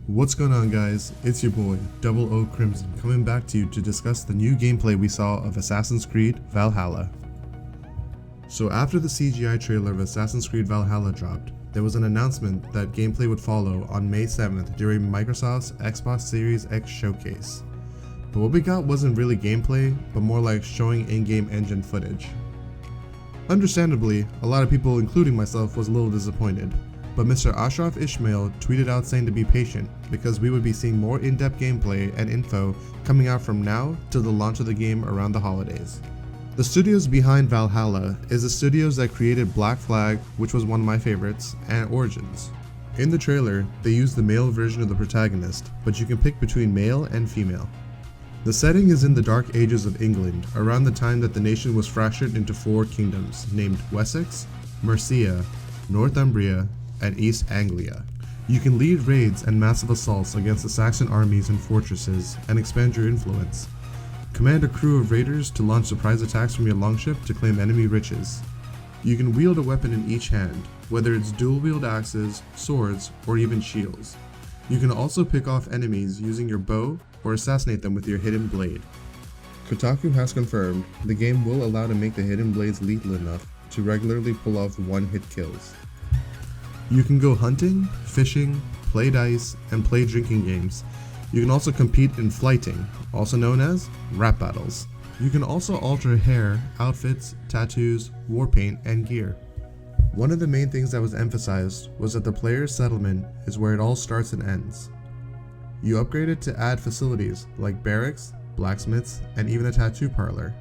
What's going on, guys? It's your boy, Double O Crimson, coming back to you to discuss the new gameplay we saw of Assassin's Creed Valhalla. So after the CGI trailer of Assassin's Creed Valhalla dropped, there was an announcement that gameplay would follow on May 7th during Microsoft's Xbox Series X showcase. But what we got wasn't really gameplay, but more like showing in-game engine footage. Understandably, a lot of people, including myself, was a little disappointed. But Mr. Ashraf Ishmael tweeted out saying to be patient because we would be seeing more in-depth gameplay and info coming out from now till the launch of the game around the holidays. The studios behind Valhalla is the studios that created Black Flag, which was one of my favorites, and Origins. In the trailer, they used the male version of the protagonist, but you can pick between male and female. The setting is in the Dark Ages of England, around the time that the nation was fractured into 4 kingdoms named Wessex, Mercia, Northumbria, and East Anglia. You can lead raids and massive assaults against the Saxon armies and fortresses and expand your influence. Command a crew of raiders to launch surprise attacks from your longship to claim enemy riches. You can wield a weapon in each hand, whether it's dual-wield axes, swords, or even shields. You can also pick off enemies using your bow or assassinate them with your hidden blade. Kotaku has confirmed the game will allow to make the hidden blades lethal enough to regularly pull off one-hit kills. You can go hunting, fishing, play dice, and play drinking games. You can also compete in flighting, also known as rap battles. You can also alter hair, outfits, tattoos, war paint, and gear. One of the main things that was emphasized was that the player's settlement is where it all starts and ends. You upgrade it to add facilities like barracks, blacksmiths, and even a tattoo parlor.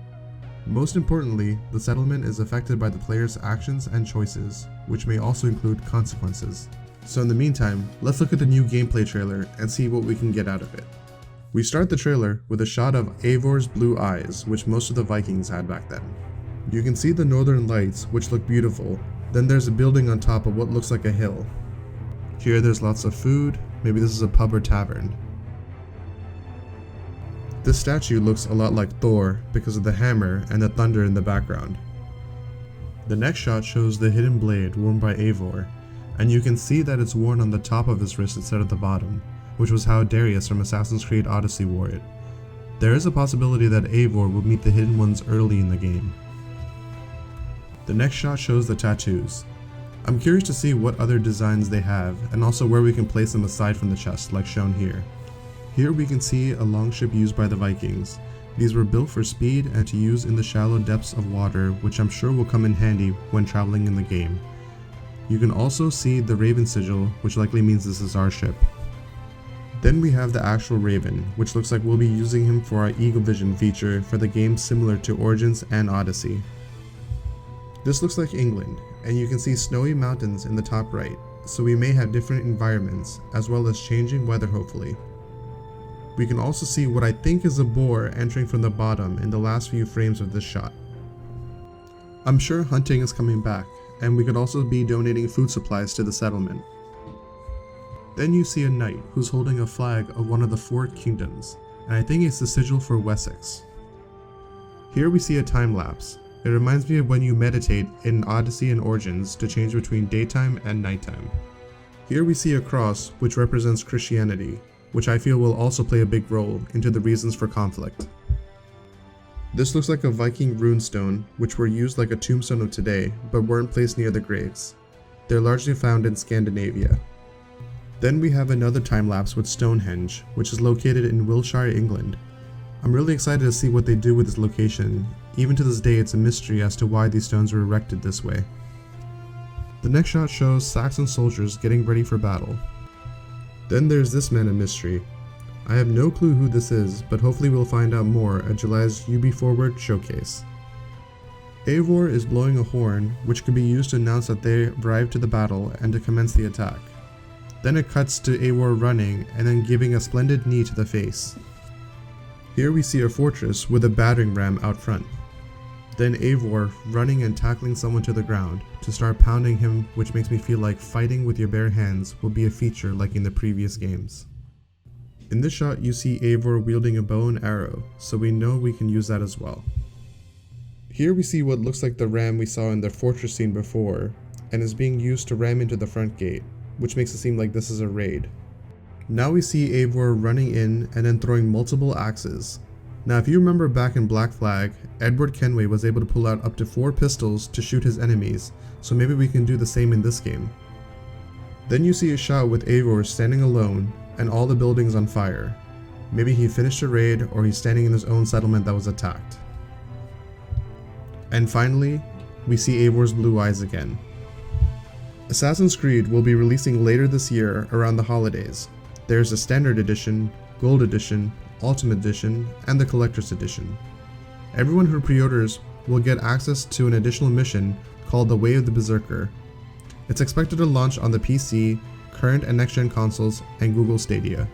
Most importantly, the settlement is affected by the player's actions and choices, which may also include consequences. So in the meantime, let's look at the new gameplay trailer and see what we can get out of it. We start the trailer with a shot of Eivor's blue eyes, which most of the Vikings had back then. You can see the northern lights, which look beautiful. Then there's a building on top of what looks like a hill. Here there's lots of food, maybe this is a pub or tavern. This statue looks a lot like Thor because of the hammer and the thunder in the background. The next shot shows the hidden blade worn by Eivor, and you can see that it's worn on the top of his wrist instead of the bottom, which was how Darius from Assassin's Creed Odyssey wore it. There is a possibility that Eivor will meet the hidden ones early in the game. The next shot shows the tattoos. I'm curious to see what other designs they have, and also where we can place them aside from the chest, like shown here. Here we can see a longship used by the Vikings. These were built for speed and to use in the shallow depths of water, which I'm sure will come in handy when traveling in the game. You can also see the Raven sigil, which likely means this is our ship. Then we have the actual Raven, which looks like we'll be using him for our Eagle Vision feature for the game similar to Origins and Odyssey. This looks like England, and you can see snowy mountains in the top right, so we may have different environments, as well as changing weather hopefully. We can also see what I think is a boar entering from the bottom in the last few frames of this shot. I'm sure hunting is coming back, and we could also be donating food supplies to the settlement. Then you see a knight who's holding a flag of one of the 4 kingdoms, and I think it's the sigil for Wessex. Here we see a time lapse. It reminds me of when you meditate in Odyssey and Origins to change between daytime and nighttime. Here we see a cross which represents Christianity, which I feel will also play a big role into the reasons for conflict. This looks like a Viking runestone, which were used like a tombstone of today, but weren't placed near the graves. They're largely found in Scandinavia. Then we have another time-lapse with Stonehenge, which is located in Wiltshire, England. I'm really excited to see what they do with this location. Even to this day, it's a mystery as to why these stones were erected this way. The next shot shows Saxon soldiers getting ready for battle. Then there's this man of mystery. I have no clue who this is, but hopefully we'll find out more at July's UB Forward showcase. Eivor is blowing a horn, which could be used to announce that they arrived to the battle and to commence the attack. Then it cuts to Eivor running and then giving a splendid knee to the face. Here we see a fortress with a battering ram out front. Then Eivor running and tackling someone to the ground to start pounding him, which makes me feel like fighting with your bare hands will be a feature like in the previous games. In this shot you see Eivor wielding a bow and arrow, so we know we can use that as well. Here we see what looks like the ram we saw in the fortress scene before, and is being used to ram into the front gate, which makes it seem like this is a raid. Now we see Eivor running in and then throwing multiple axes. Now if you remember back in Black Flag, Edward Kenway was able to pull out up to 4 pistols to shoot his enemies, so maybe we can do the same in this game. Then you see a shot with Eivor standing alone and all the buildings on fire. Maybe he finished a raid or he's standing in his own settlement that was attacked. And finally, we see Eivor's blue eyes again. Assassin's Creed will be releasing later this year around the holidays. There's a Standard Edition, Gold Edition, Ultimate Edition, and the Collector's Edition. Everyone who pre-orders will get access to an additional mission called the Way of the Berserker. It's expected to launch on the PC, current and next-gen consoles, and Google Stadia.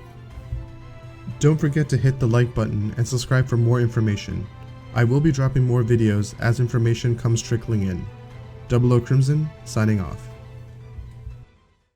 Don't forget to hit the like button and subscribe for more information. I will be dropping more videos as information comes trickling in. 00 Crimson, signing off.